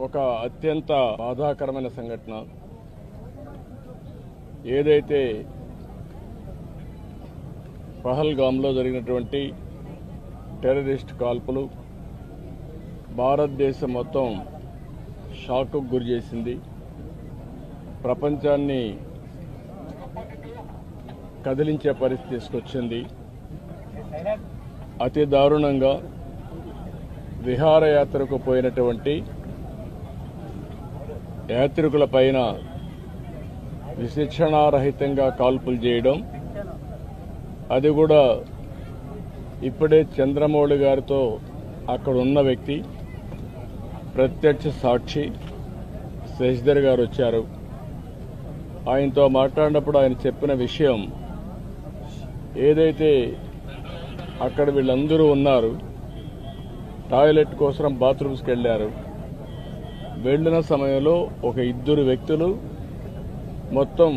ఒక అత్యంత బాధాకరమైన సంఘటన ఏదైతే పహల్గామ్లో జరిగినటువంటి టెర్రరిస్ట్ కాల్పులు భారతదేశం మొత్తం షాక్కు గురి చేసింది. ప్రపంచాన్ని కదిలించే పరిస్థితి తీసుకొచ్చింది. అతి దారుణంగా విహారయాత్రకు పోయినటువంటి యాత్రికుల పైన విచక్షణారహితంగా కాల్పులు చేయడం, అది కూడా ఇప్పుడే చంద్రమౌళి గారితో అక్కడ ఉన్న వ్యక్తి ప్రత్యక్ష సాక్షి శశిధర్ గారు వచ్చారు. ఆయనతో మాట్లాడినప్పుడు ఆయన చెప్పిన విషయం, ఏదైతే అక్కడ వీళ్ళందరూ ఉన్నారు, టాయిలెట్ కోసం బాత్రూమ్స్కి వెళ్లారు. వెళ్లిన సమయంలో ఒక ఇద్దరు వ్యక్తులు మొత్తం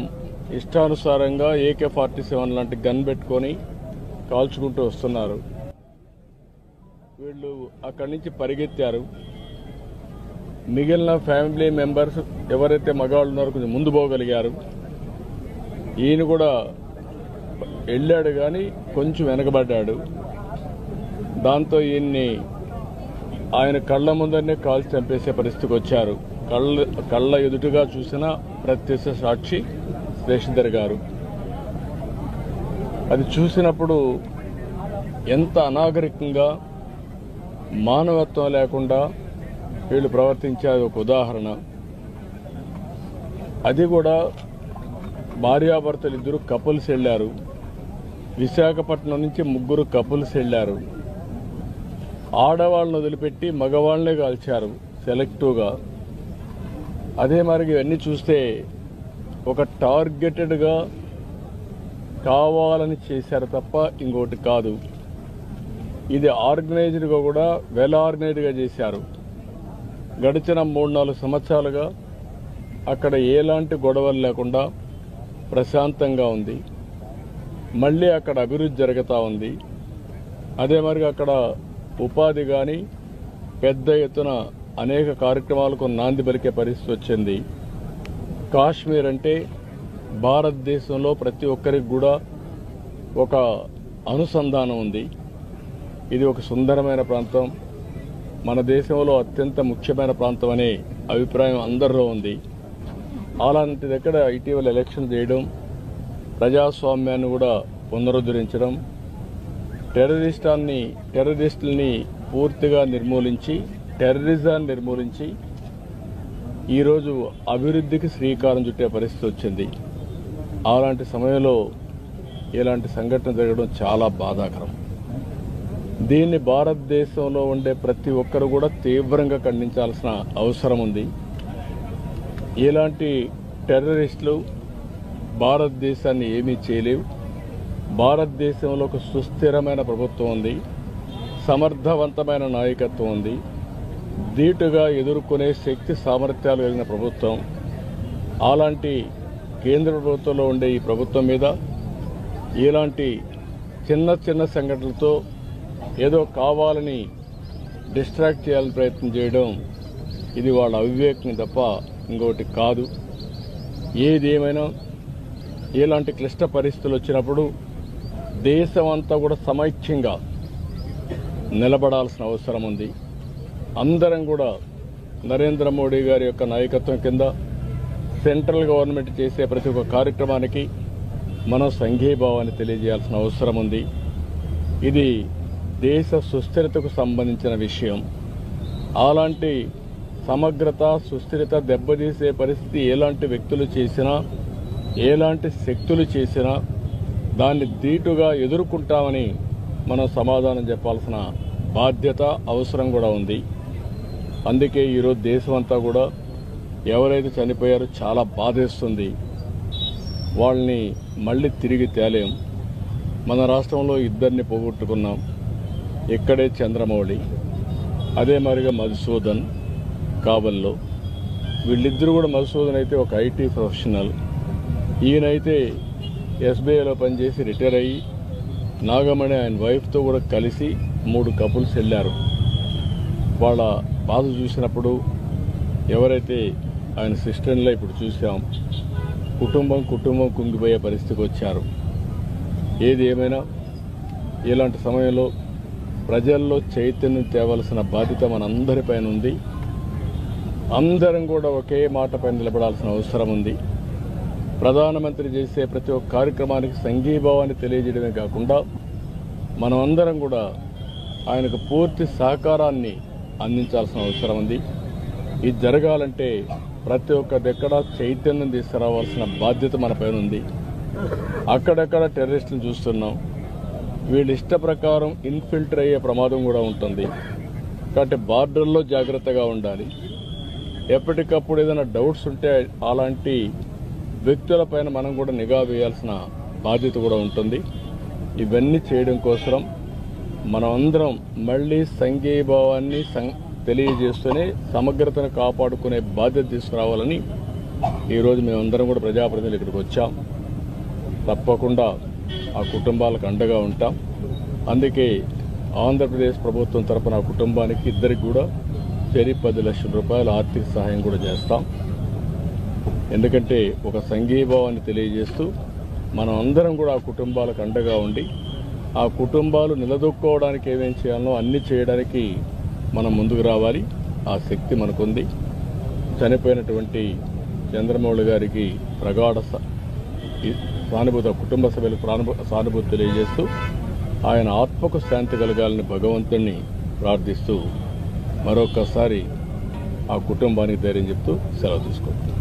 ఇష్టానుసారంగా AK-47 లాంటి గన్ పెట్టుకొని కాల్చుకుంటూ వస్తున్నారు. వీళ్ళు అక్కడి నుంచి పరిగెత్తారు. మిగిలిన ఫ్యామిలీ మెంబర్స్ ఎవరైతే మగాళ్ళు ఉన్నారో కొంచెం ముందు పోగలిగారు. ఈయన కూడా వెళ్ళాడు కానీ కొంచెం వెనకబడ్డాడు. దాంతో ఈయన్ని ఆయన కళ్ల ముందరనే కాల్చి చంపేసే పరిస్థితికి వచ్చారు. కళ్ళ ఎదుటుగా చూసిన ప్రత్యక్ష సాక్షి శశిధర్ గారు. అది చూసినప్పుడు ఎంత అనాగరికంగా, మానవత్వం లేకుండా వీళ్ళు ప్రవర్తించారు ఒక ఉదాహరణ. అది కూడా భార్యాభర్తలు ఇద్దరు కపుల్స్ వెళ్లారు. విశాఖపట్నం నుంచి ముగ్గురు కపుల్స్ వెళ్లారు. ఆడవాళ్ళను వదిలిపెట్టి మగవాళ్లనే కాల్చారు సెలెక్టివ్గా. అదే మరి ఇవన్నీ చూస్తే ఒక టార్గెటెడ్గా కావాలని చేశారు తప్ప ఇంకోటి కాదు. ఇది ఆర్గనైజ్డ్గా కూడా వెల్ ఆర్గనైజ్డ్గా చేశారు. గడిచిన 3-4 సంవత్సరాలుగా అక్కడ ఎలాంటి గొడవలు లేకుండా ప్రశాంతంగా ఉంది. మళ్ళీ అక్కడ అభివృద్ధి జరుగుతూ ఉంది. అదే మరి అక్కడ ఉపాధి కానీ పెద్ద ఎత్తున అనేక కార్యక్రమాలకు నాంది పలికే పరిస్థితి వచ్చింది. కాశ్మీర్ అంటే భారతదేశంలో ప్రతి ఒక్కరికి కూడా ఒక అనుసంధానం ఉంది. ఇది ఒక సుందరమైన ప్రాంతం, మన దేశంలో అత్యంత ముఖ్యమైన ప్రాంతం అనే అభిప్రాయం అందరిలో ఉంది. అలాంటి దగ్గర ఇటీవల ఎలక్షన్ చేయడం, ప్రజాస్వామ్యాన్ని కూడా పునరుద్ధరించడం, టెర్రరిస్టుల్ని పూర్తిగా నిర్మూలించి, టెర్రరిజాన్ని నిర్మూలించి ఈరోజు అభివృద్ధికి శ్రీకారం చుట్టే పరిస్థితి వచ్చింది. అలాంటి సమయంలో ఇలాంటి సంఘటన జరగడం చాలా బాధాకరం. దీన్ని భారతదేశంలో ఉండే ప్రతి ఒక్కరు కూడా తీవ్రంగా ఖండించాల్సిన అవసరం ఉంది. ఇలాంటి టెర్రరిస్టులు భారతదేశాన్ని ఏమీ చేయలేవు. భారతదేశంలో ఒక సుస్థిరమైన ప్రభుత్వం ఉంది, సమర్థవంతమైన నాయకత్వం ఉంది, ధీటుగా ఎదుర్కొనే శక్తి సామర్థ్యాలు కలిగిన ప్రభుత్వం. అలాంటి కేంద్ర ప్రభుత్వంలో ఉండే ఈ ప్రభుత్వం మీద ఇలాంటి చిన్న చిన్న సంఘటనలతో ఏదో కావాలని డిస్ట్రాక్ట్ చేయాలని ప్రయత్నం చేయడం, ఇది వాళ్ళ అవివేకం తప్ప ఇంకోటి కాదు. ఏది ఏమైనా ఇలాంటి క్లిష్ట పరిస్థితులు వచ్చినప్పుడు దేశమంతా కూడా సమైక్యంగా నిలబడాల్సిన అవసరం ఉంది. అందరం కూడా నరేంద్ర మోడీ గారి యొక్క నాయకత్వం కింద సెంట్రల్ గవర్నమెంట్ చేసే ప్రతి ఒక్క కార్యక్రమానికి మనం సంఘీభావాన్ని తెలియజేయాల్సిన అవసరం ఉంది. ఇది దేశ సుస్థిరతకు సంబంధించిన విషయం. అలాంటి సమగ్రత, సుస్థిరత దెబ్బతీసే పరిస్థితి ఎలాంటి వ్యక్తులు చేసినా, ఎలాంటి శక్తులు చేసినా దాన్ని ధీటుగా ఎదుర్కొంటామని మనం సమాధానం చెప్పాల్సిన బాధ్యత, అవసరం కూడా ఉంది. అందుకే ఈరోజు దేశమంతా కూడా ఎవరైతే చనిపోయారో చాలా బాధేస్తుంది. వాళ్ళని మళ్ళీ తిరిగి తేలేం. మన రాష్ట్రంలో ఇద్దరిని పోగొట్టుకున్నాం. ఇక్కడే చంద్రమౌళి, అదే మరిగా మధుసూదన్ కాబల్లో. వీళ్ళిద్దరూ కూడా, మధుసూదన్ అయితే ఒక IT ప్రొఫెషనల్, ఈయనైతే SBIలో పనిచేసి రిటైర్ అయ్యి నాగమణి ఆయన వైఫ్తో కూడా కలిసి 3 కపుల్స్ వెళ్లారు. వాళ్ళ బాధ చూసినప్పుడు ఎవరైతే ఆయన సిస్టర్లో ఇప్పుడు చూసాం కుటుంబం కుంగిపోయే పరిస్థితికి వచ్చారు. ఏది ఏమైనా ఇలాంటి సమయంలో ప్రజల్లో చైతన్యం తేవలసిన బాధ్యత మనందరిపైన ఉంది. అందరం కూడా ఒకే మాటపై నిలబడాల్సిన అవసరం ఉంది. ప్రధానమంత్రి చేసే ప్రతి ఒక్క కార్యక్రమానికి సంఘీభావాన్ని తెలియజేయడమే కాకుండా మనం అందరం కూడా ఆయనకు పూర్తి సహకారాన్ని అందించాల్సిన అవసరం ఉంది. ఇది జరగాలంటే ప్రతి ఒక్క దగ్గర చైతన్యం తీసుకురావాల్సిన బాధ్యత మన పైన ఉంది. అక్కడక్కడ టెర్రరిస్టులను చూస్తున్నాం. వీళ్ళ ఇష్ట ప్రకారం ఇన్ఫిల్టర్ అయ్యే ప్రమాదం కూడా ఉంటుంది. కాబట్టి బార్డర్లో జాగ్రత్తగా ఉండాలి. ఎప్పటికప్పుడు ఏదైనా డౌట్స్ ఉంటే అలాంటి వ్యక్తులపైన మనం కూడా నిఘా వేయాల్సిన బాధ్యత కూడా ఉంటుంది. ఇవన్నీ చేయడం కోసం మనం అందరం మళ్ళీ సంఘీభావాన్ని తెలియజేస్తూనే సమగ్రతను కాపాడుకునే బాధ్యత తీసుకురావాలని ఈరోజు మేమందరం కూడా ప్రజాప్రతినిధులు ఇక్కడికి వచ్చాం. తప్పకుండా ఆ కుటుంబాలకు అండగా ఉంటాం. అందుకే ఆంధ్రప్రదేశ్ ప్రభుత్వం తరపున ఆ కుటుంబానికి ఇద్దరికి కూడా 10 లక్షల రూపాయల ఆర్థిక సహాయం కూడా చేస్తాం. ఎందుకంటే ఒక సంఘీభావాన్ని తెలియజేస్తూ మనం అందరం కూడా ఆ కుటుంబాలకు అండగా ఉండి ఆ కుటుంబాలు నిలదొక్కుకోవడానికి ఏమేం చేయాలో అన్ని చేయడానికి మనం ముందుకు రావాలి. ఆ శక్తి మనకుంది. చనిపోయినటువంటి చంద్రమౌళి గారికి ప్రగాఢ సానుభూతి, కుటుంబ సభ్యులకు సానుభూతి తెలియజేస్తూ ఆయన ఆత్మకు శాంతి కలగాలని భగవంతుణ్ణి ప్రార్థిస్తూ మరొకసారి ఆ కుటుంబానికి ధైర్యం చెప్తూ సెలవు తీసుకుంటాం.